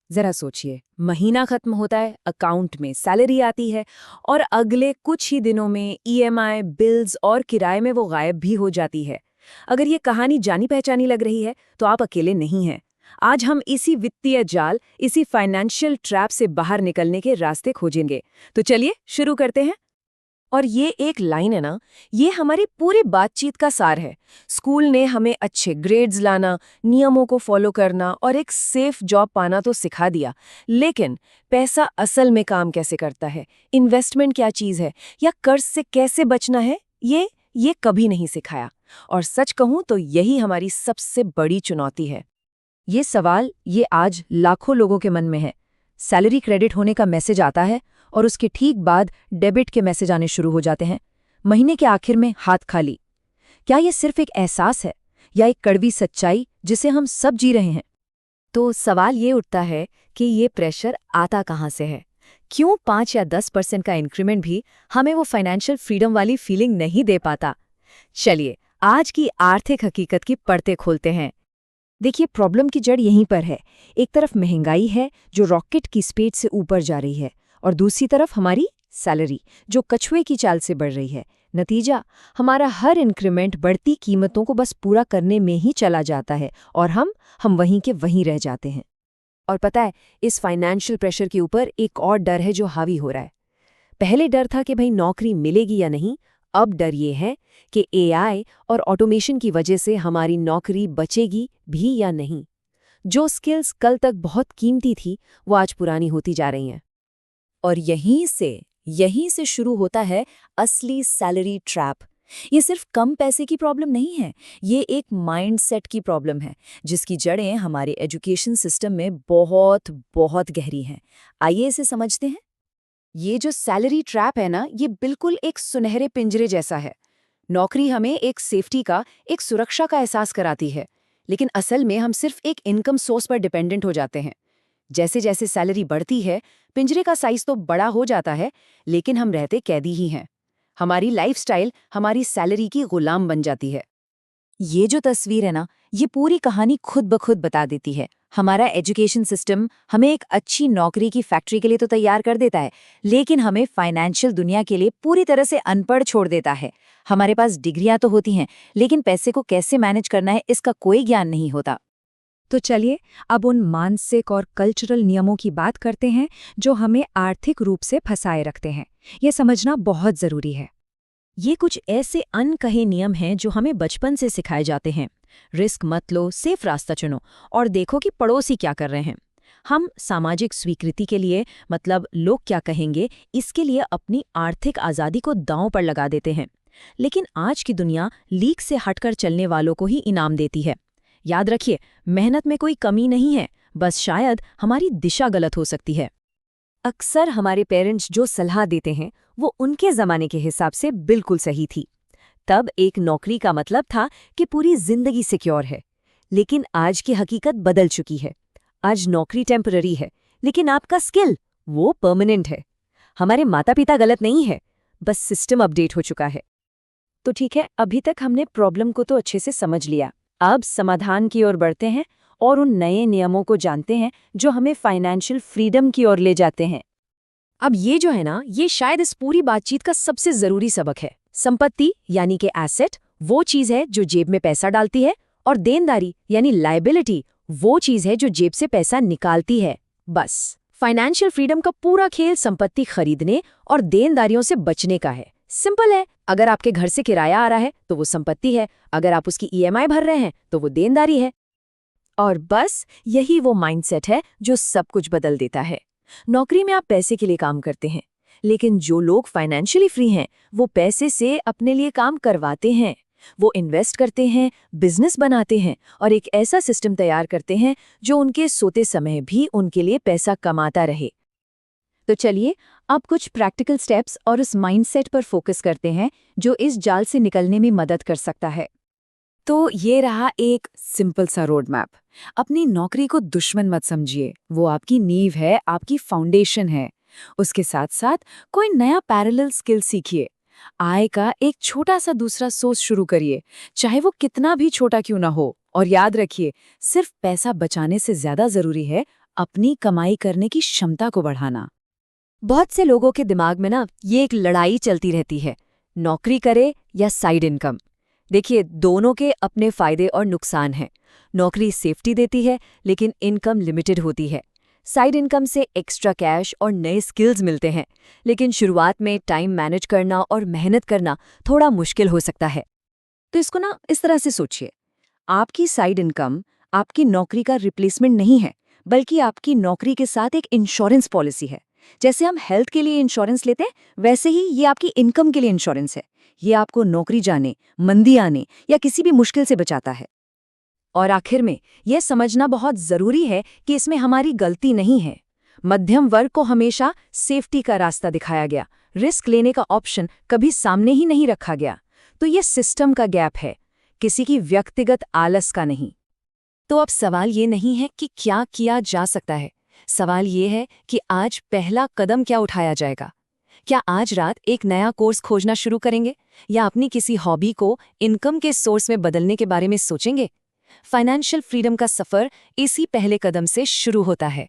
जरा सोचिए, महीना खत्म होता है, अकाउंट में सैलरी आती है और अगले कुछ ही दिनों में ईएमआई, बिल्स और किराए में वो गायब भी हो जाती है। अगर ये कहानी जानी पहचानी लग रही है, तो आप अकेले नहीं हैं। आज हम इसी वित्तीय जाल, इसी फाइनेंशियल ट्रैप से बाहर निकलने के रास्ते खोजेंगे। तो चलिए शुरू करते हैं। और ये एक लाइन है ना, ये हमारी पूरी बातचीत का सार है। स्कूल ने हमें अच्छे ग्रेड्स लाना, नियमों को फॉलो करना और एक सेफ जॉब पाना तो सिखा दिया, लेकिन पैसा असल में काम कैसे करता है, इन्वेस्टमेंट क्या चीज़ है या कर्ज से कैसे बचना है, ये कभी नहीं सिखाया। और सच कहूं तो यही हमारी सबसे बड़ी चुनौती है। ये सवाल ये आज लाखों लोगों के मन में है। सैलरी क्रेडिट होने का मैसेज आता है और उसके ठीक बाद डेबिट के मैसेज आने शुरू हो जाते हैं। महीने के आखिर में हाथ खाली। क्या ये सिर्फ एक एहसास है या एक कड़वी सच्चाई जिसे हम सब जी रहे हैं? तो सवाल ये उठता है कि ये प्रेशर आता कहाँ से है? क्यों 5 या 10% का इंक्रीमेंट भी हमें वो फाइनेंशियल फ्रीडम वाली फीलिंग नहीं दे पाता? चलिए आज की आर्थिक हकीकत की परतें खोलते हैं। देखिए, प्रॉब्लम की जड़ यहीं पर है। एक तरफ महंगाई है जो रॉकेट की स्पीड से ऊपर जा रही है, और दूसरी तरफ हमारी सैलरी जो कछुए की चाल से बढ़ रही है। नतीजा, हमारा हर इंक्रीमेंट बढ़ती कीमतों को बस पूरा करने में ही चला जाता है और हम वहीं के वहीं रह जाते हैं। और पता है, इस फाइनेंशियल प्रेशर के ऊपर एक और डर है जो हावी हो रहा है। पहले डर था कि भाई नौकरी मिलेगी या नहीं, अब डर ये है कि एआई और ऑटोमेशन की वजह से हमारी नौकरी बचेगी भी या नहीं। जो स्किल्स कल तक बहुत कीमती थी, वो आज पुरानी होती जा रही हैं। और यहीं से शुरू होता है असली सैलरी ट्रैप। ये सिर्फ कम पैसे की प्रॉब्लम नहीं है, ये एक माइंडसेट की प्रॉब्लम है जिसकी जड़ें हमारे एजुकेशन सिस्टम में बहुत बहुत गहरी हैं। आइए इसे समझते हैं। ये जो सैलरी ट्रैप है ना, ये बिल्कुल एक सुनहरे पिंजरे जैसा है। नौकरी हमें एक सेफ्टी का, एक सुरक्षा का एहसास कराती है, लेकिन असल में हम सिर्फ एक इनकम सोर्स पर डिपेंडेंट हो जाते हैं। जैसे जैसे सैलरी बढ़ती है, पिंजरे का साइज तो बड़ा हो जाता है, लेकिन हम रहते कैदी ही हैं। हमारी लाइफस्टाइल हमारी सैलरी की गुलाम बन जाती है। ये जो तस्वीर है ना, ये पूरी कहानी खुद ब खुद बता देती है। हमारा एजुकेशन सिस्टम हमें एक अच्छी नौकरी की फैक्ट्री के लिए तो तैयार कर देता है, लेकिन हमें फाइनेंशियल दुनिया के लिए पूरी तरह से अनपढ़ छोड़ देता है। हमारे पास डिग्रियां तो होती हैं, लेकिन पैसे को कैसे मैनेज करना है इसका कोई ज्ञान नहीं होता। तो चलिए अब उन मानसिक और कल्चरल नियमों की बात करते हैं जो हमें आर्थिक रूप से फंसाए रखते हैं। ये समझना बहुत जरूरी है। ये कुछ ऐसे अनकहे नियम हैं जो हमें बचपन से सिखाए जाते हैं। रिस्क मत लो, सेफ रास्ता चुनो और देखो कि पड़ोसी क्या कर रहे हैं। हम सामाजिक स्वीकृति के लिए, मतलब लोग क्या कहेंगे, इसके लिए अपनी आर्थिक आज़ादी को दांव पर लगा देते हैं। लेकिन आज की दुनिया लीक से हटकर चलने वालों को ही इनाम देती है। याद रखिए, मेहनत में कोई कमी नहीं है, बस शायद हमारी दिशा गलत हो सकती है। अक्सर हमारे पेरेंट्स जो सलाह देते हैं वो उनके ज़माने के हिसाब से बिल्कुल सही थी। तब एक नौकरी का मतलब था कि पूरी जिंदगी सिक्योर है। लेकिन आज की हकीकत बदल चुकी है। आज नौकरी टेम्पररी है, लेकिन आपका स्किल वो परमानेंट है। हमारे माता पिता गलत नहीं है, बस सिस्टम अपडेट हो चुका है। तो ठीक है, अभी तक हमने प्रॉब्लम को तो अच्छे से समझ लिया। अब समाधान की ओर बढ़ते हैं और उन नए नियमों को जानते हैं जो हमें फाइनेंशियल फ्रीडम की ओर ले जाते हैं। अब ये जो है ना, ये शायद इस पूरी बातचीत का सबसे जरूरी सबक है। संपत्ति यानी कि एसेट वो चीज है जो जेब में पैसा डालती है, और देनदारी यानी लायबिलिटी वो चीज है जो जेब से पैसा निकालती है। बस फाइनेंशियल फ्रीडम का पूरा खेल संपत्ति खरीदने और देनदारियों से बचने का है। सिंपल है, अगर आपके घर से किराया आ रहा है तो वो संपत्ति है, अगर आप उसकी ईएमआई भर रहे हैं तो वो देनदारी है। और बस यही वो माइंडसेट है जो सब कुछ बदल देता है। नौकरी में आप पैसे के लिए काम करते हैं, लेकिन जो लोग फाइनेंशियली फ्री हैं वो पैसे से अपने लिए काम करवाते हैं। वो इन्वेस्ट करते हैं, बिजनेस बनाते हैं और एक ऐसा सिस्टम तैयार करते हैं जो उनके सोते समय भी उनके लिए पैसा कमाता रहे। तो चलिए अब कुछ प्रैक्टिकल स्टेप्स और उस माइंडसेट पर फोकस करते हैं जो इस जाल से निकलने में मदद कर सकता है। तो ये रहा एक सिंपल सा रोड मैप। अपनी नौकरी को दुश्मन मत समझिए, वो आपकी नींव है, आपकी फाउंडेशन है। उसके साथ साथ कोई नया पैरेलल स्किल सीखिए। आय का एक छोटा सा दूसरा सोर्स शुरू करिए, चाहे वो कितना भी छोटा क्यों ना हो। और याद रखिए, सिर्फ पैसा बचाने से ज्यादा जरूरी है अपनी कमाई करने की क्षमता को बढ़ाना। बहुत से लोगों के दिमाग में ना ये एक लड़ाई चलती रहती है, नौकरी करे या साइड इनकम। देखिए, दोनों के अपने फायदे और नुकसान हैं। नौकरी सेफ्टी देती है, लेकिन इनकम लिमिटेड होती है। साइड इनकम से एक्स्ट्रा कैश और नए स्किल्स मिलते हैं, लेकिन शुरुआत में टाइम मैनेज करना और मेहनत करना थोड़ा मुश्किल हो सकता है। तो इसको ना इस तरह से सोचिए, आपकी साइड इनकम आपकी नौकरी का रिप्लेसमेंट नहीं है, बल्कि आपकी नौकरी के साथ एक इंश्योरेंस पॉलिसी है। जैसे हम हेल्थ के लिए इंश्योरेंस लेते हैं, वैसे ही ये आपकी इनकम के लिए इंश्योरेंस है। ये आपको नौकरी जाने, मंदी आने या किसी भी मुश्किल से बचाता है। और आखिर में यह समझना बहुत जरूरी है कि इसमें हमारी गलती नहीं है। मध्यम वर्ग को हमेशा सेफ्टी का रास्ता दिखाया गया, रिस्क लेने का ऑप्शन कभी सामने ही नहीं रखा गया। तो ये सिस्टम का गैप है, किसी की व्यक्तिगत आलस का नहीं। तो अब सवाल ये नहीं है कि क्या किया जा सकता है, सवाल ये है कि आज पहला कदम क्या उठाया जाएगा। क्या आज रात एक नया कोर्स खोजना शुरू करेंगे, या अपनी किसी हॉबी को इनकम के सोर्स में बदलने के बारे में सोचेंगे? फाइनेंशियल फ्रीडम का सफर इसी पहले कदम से शुरू होता है।